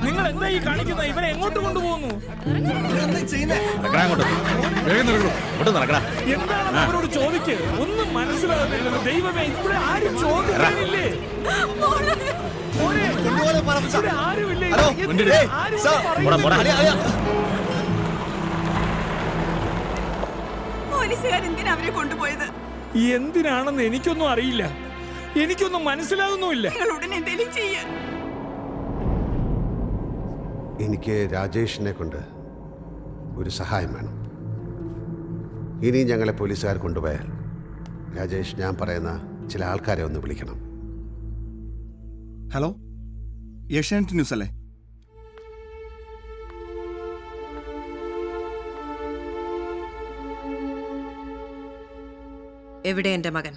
നിങ്ങൾ എന്താ ഈ കാണിക്കുന്നത്? ഇവരെ എങ്ങോട്ട് കൊണ്ടുപോകുന്നു? എന്താണ് അവരോട് ചോദിക്ക്? ഒന്നും മനസ്സിലാകുന്നില്ല. ദൈവമേ, ഇവിടെ ആരും ചോദിക്കാനില്ലേ? ആരുമില്ലേ? പോലീസുകാരെന്തിനാ അവരെ കൊണ്ടുപോയത്? എന്തിനാണെന്ന് എനിക്കൊന്നും അറിയില്ല. എനിക്കൊന്നും മനസ്സിലാകുന്നുമില്ല. ഉടനെ എന്തെങ്കിലും ചെയ്യാൻ. എനിക്ക് രാജേഷിനെ കൊണ്ട് ഒരു സഹായം വേണം. ഇനി ഞങ്ങളെ പോലീസുകാർ കൊണ്ടുപോയാൽ രാജേഷ് ഞാൻ പറയുന്ന ചില ആൾക്കാരെ ഒന്ന് വിളിക്കണം. ഹലോ, ഏഷ്യാനെറ്റ് ന്യൂസ് അല്ലേ? എവിടെ എന്റെ മകൻ?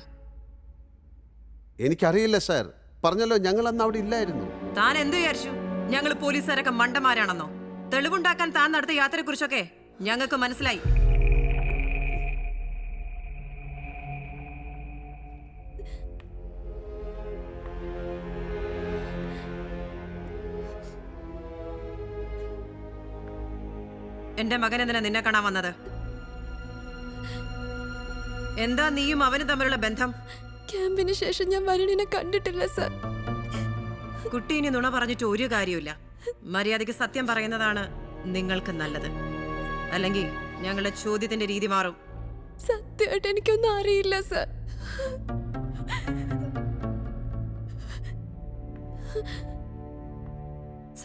എനിക്കറിയില്ല സാർ. പറഞ്ഞല്ലോ, ഞങ്ങൾ അന്ന് അവിടെ ഇല്ലായിരുന്നു. താൻ എന്ത് വിചാരിച്ചു? ഞങ്ങൾ പോലീസുകാരൊക്കെ മണ്ടന്മാരാണെന്നോ? തെളിവുണ്ടാക്കാൻ താൻ നടത്തിയ യാത്രയെ കുറിച്ചൊക്കെ ഞങ്ങൾക്ക് മനസ്സിലായി. എന്റെ മകൻ എന്തിനാ നിന്നെ കാണാൻ വന്നത്? എന്താ നീയും അവനും തമ്മിലുള്ള ബന്ധം? ക്യാമ്പിന് ശേഷം ഞാൻ വരുണിനെ കണ്ടിട്ടില്ല സർ. കുട്ടി ഇനി നുണ പറഞ്ഞിട്ട് ഒരു കാര്യമില്ല. മര്യാദയ്ക്ക് സത്യം പറയുന്നതാണ് നിങ്ങൾക്ക് നല്ലത്. അല്ലെങ്കിൽ ഞങ്ങളുടെ ചോദ്യത്തിന്റെ രീതി മാറും. സത്യമായിട്ട് എനിക്കൊന്നും അറിയില്ല സർ.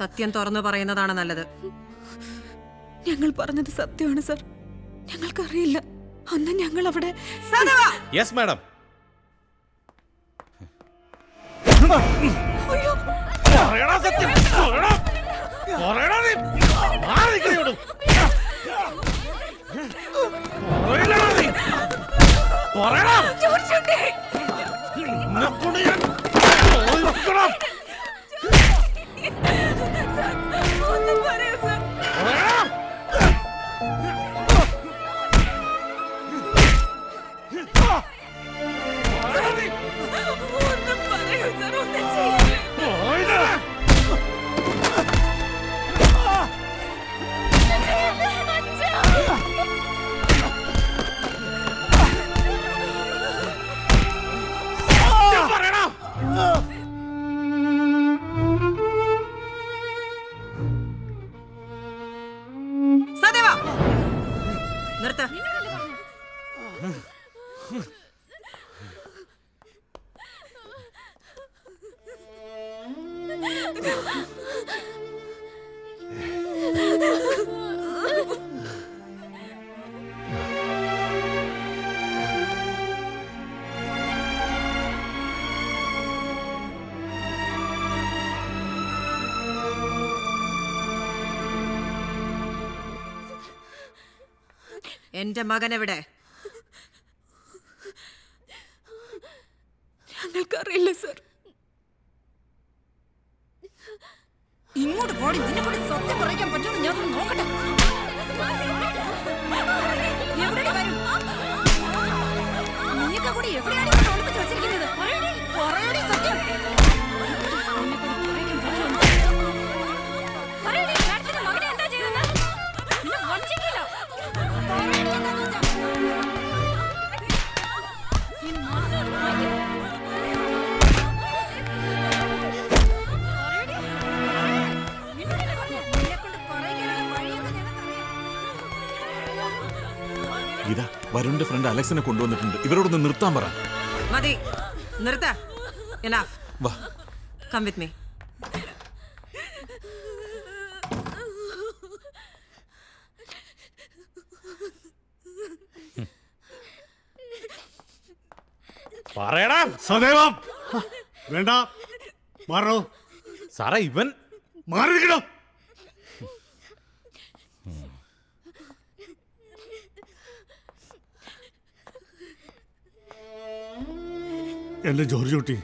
സത്യം തുറന്നു പറയുന്നതാണ് നല്ലത്. ഞങ്ങൾ പറഞ്ഞത് സത്യമാണ് സർ. ഞങ്ങൾക്കറിയില്ല. അന്ന് ഞങ്ങൾ അവിടെ. Yes madam. നിർത്ത. എന്റെ മകൻ എവിടെ? ഞങ്ങൾക്കറിയില്ല സർ. ഇങ്ങോട്ട് പോടി. നിന്നെ കൂടി സത്യം പറയാൻ പറ്റുമോ ഞാൻ നോക്കട്ടെ. എവിടെ വരും? നീയൊക്കെ കൂടി എവിടെയാണ് ഒളിപ്പിച്ച് വെച്ചിരിക്കുന്നത്? പറയടി സത്യം. മകനെ എന്താ ചെയ്തത്? നിന്നെ വഞ്ചിക്കില്ല. ഇതാ വരുണിന്റെ ഫ്രണ്ട് അലക്സിനെ കൊണ്ടുവന്നിട്ടുണ്ട്. ഇവരോടൊന്ന് നിർത്താൻ പറ. മതി, നിർത്ത. എനഫ്. വാ, കം വിത്ത് മീ. പറയടാ. സദേവം വേണ്ട, മാറോ സാറേ. ഇവൻ മാറിയിരിക്കണം. എന്റെ ജോർജ് കുട്ടി,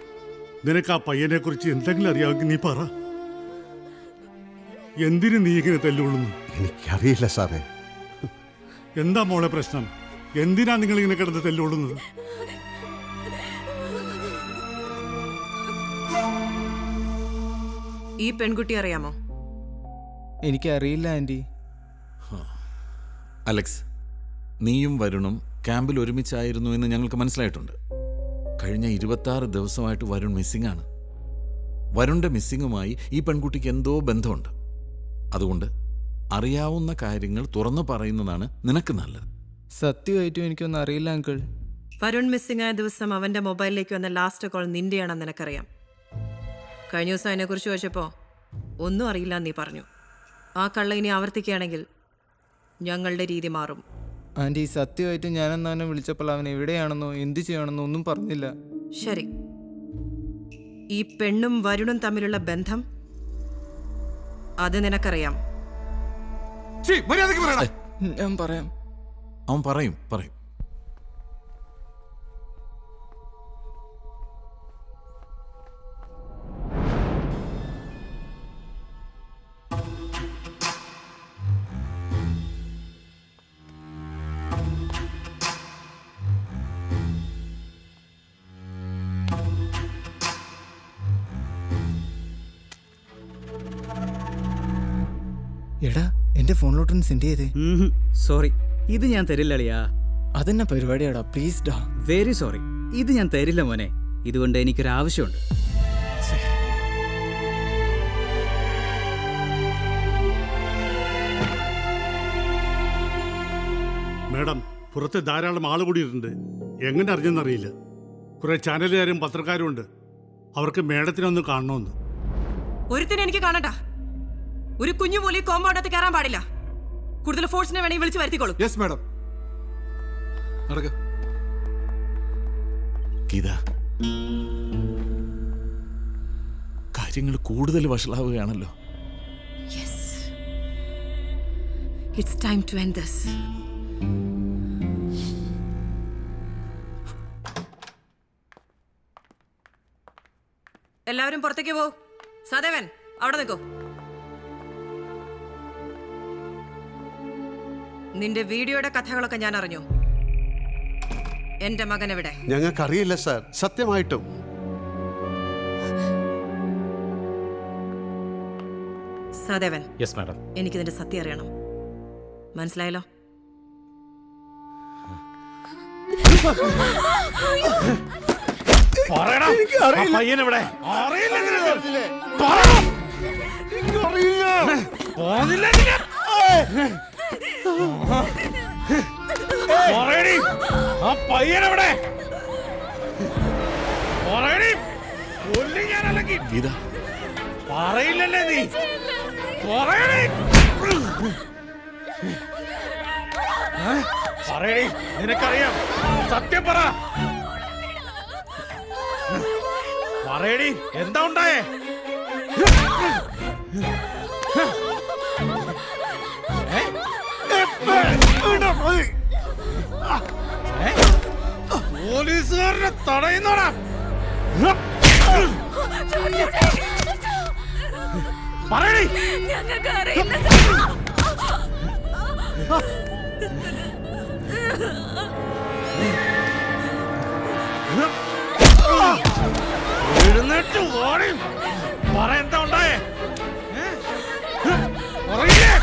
നിനക്ക് ആ പയ്യനെ കുറിച്ച് എന്തെങ്കിലും അറിയാമെങ്കിൽ നീ പറ. എന്തിനു നീ ഇങ്ങനെ തല്ലുകൊള്ളുന്നു? എനിക്കറിയില്ല സാറേ. എന്താ മോളെ പ്രശ്നം? എന്തിനാ നിങ്ങൾ ഇങ്ങനെ കിടന്ന് തല്ലുകൊള്ളുന്നത്? ഈ പെൺകുട്ടി അറിയാമോ? എനിക്കറിയില്ല ആൻറ്റി. അലക്സ്, നീയും വരുണും ക്യാമ്പിൽ ഒരുമിച്ചായിരുന്നു എന്ന് ഞങ്ങൾക്ക് മനസ്സിലായിട്ടുണ്ട്. കഴിഞ്ഞ 26 ദിവസമായിട്ട് വരുൺ മിസ്സിംഗ് ആണ്. വരുണിന്റെ മിസ്സിങ്ങുമായി ഈ പെൺകുട്ടിക്ക് എന്തോ ബന്ധമുണ്ട്. അതുകൊണ്ട് അറിയാവുന്ന കാര്യങ്ങൾ തുറന്നു പറയുന്നതാണ് നിനക്ക് നല്ലത്. സത്യമായിട്ടും എനിക്കൊന്നും അറിയില്ല അങ്കിൾ. വരുൺ മിസ്സിംഗ് ആയ ദിവസം അവന്റെ മൊബൈലിലേക്ക് വന്ന ലാസ്റ്റ് കോൾ നിന്റെയാണെന്ന് നിനക്കറിയാം. കഴിഞ്ഞ ദിവസം അതിനെക്കുറിച്ച് ചോദിച്ചപ്പോൾ ഒന്നും അറിയില്ല നീ പറഞ്ഞു. ആ കള്ള ഇനി ആവർത്തിക്കുകയാണെങ്കിൽ ഞങ്ങളുടെ രീതി മാറും. ആൻറ്റി, സത്യമായിട്ടും ഞാനെന്ന് അവനെ വിളിച്ചപ്പോൾ അവൻ എവിടെയാണെന്നോ എന്ത് ചെയ്യണമെന്നോ ഒന്നും പറഞ്ഞില്ല. ശരി, ഈ പെണ്ണും വരുണും തമ്മിലുള്ള ബന്ധം അത് നിനക്കറിയാം. ഞാൻ പറയാം. അവൻ പറയും. എടാ, എന്റെ ഫോണിലോട്ടൊന്ന് സെൻഡ് ചെയ്തേ. സോറി, ഇത് ഞാൻ തരില്ല അളിയാ. അതെന്നെ പരിപാടിയാടാ, പ്ലീസ് ഡാ. വെരി സോറി, ഇത് ഞാൻ തരില്ല മോനെ. ഇതുകൊണ്ട് എനിക്കൊരാവശ്യമുണ്ട്. മാഡം, പുറത്ത് ധാരാളം ആൾ കൂടിയിട്ടുണ്ട്. എങ്ങനെ അറിഞ്ഞെന്നറിയില്ല. കുറെ ചാനലുകാരും പത്രക്കാരും ഉണ്ട്. അവർക്ക് മേഡത്തിനൊന്ന് കാണണമെന്ന്. ഒരുത്തിനെ എനിക്ക് കാണണ്ട. ഒരു കുഞ്ഞു പോലെ കോമ്പൗണ്ടത്ത് കയറാൻ പാടില്ല. കൂടുതൽ ഫോഴ്സിനെ വേണമെങ്കിൽ വിളിച്ച് വരുത്തിക്കോളൂ. Yes madam. നടക്ക്. ഗീത, കാര്യങ്ങൾ കൂടുതൽ വഷളാവുകയാണല്ലോ. Yes, it's time to end this. എല്ലാവരും പുറത്തേക്ക് പോ. സദേവൻ, അവിടെ നിൽക്കൂ. നിന്റെ വീഡിയോയുടെ കഥകളൊക്കെ ഞാൻ അറിഞ്ഞു. എന്റെ മകൻ എവിടെ? ഞങ്ങൾക്കറിയില്ല സാർ, സത്യമായിട്ടും. സദേവൻ. Yes madam. എനിക്ക് നിന്റെ സത്യം അറിയണം. മനസ്സിലായല്ലോ? പയ്യനെവിടെ? ആ പയ്യനെവിടെ? ഗീത, പറയില്ലല്ലേ നീ? പറയടി, നിനക്കറിയാം. സത്യം പറയടി, എന്താ ഉണ്ടായേ? പോലീസുകാരനെ തടയുന്നോടാ? പറയടി. എഴുന്നേറ്റ് ഓടി പറ, എന്താ ഉണ്ടായേ? പറയില്ലേ?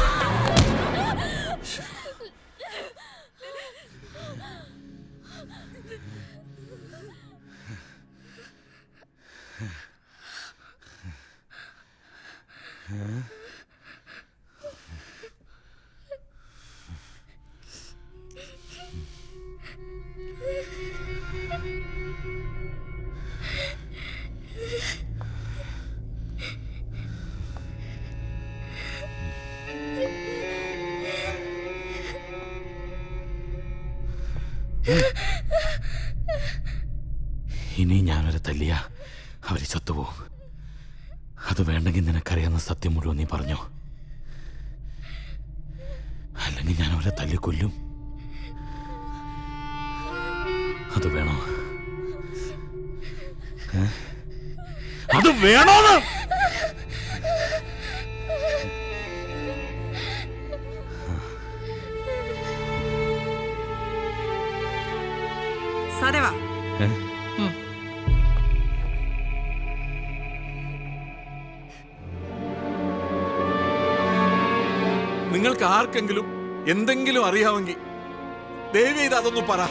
ഇനി ഞാനൊരു തല്ലിയ അവര് ചത്തുപോകും. അത് വേണ്ടെങ്കിൽ നിനക്കറിയാവുന്ന സത്യം മുഴുവൻ നീ പറഞ്ഞോ, അല്ലെങ്കിൽ ഞാൻ അവരെ തല്ലിക്കൊല്ലും. അത് വേണോ? അത് വേണോന്ന്? സദേവ, നിങ്ങൾക്ക് ആർക്കെങ്കിലും എന്തെങ്കിലും അറിയാമെങ്കിൽ ദയവ് ചെയ്ത് അതൊന്ന് പറ.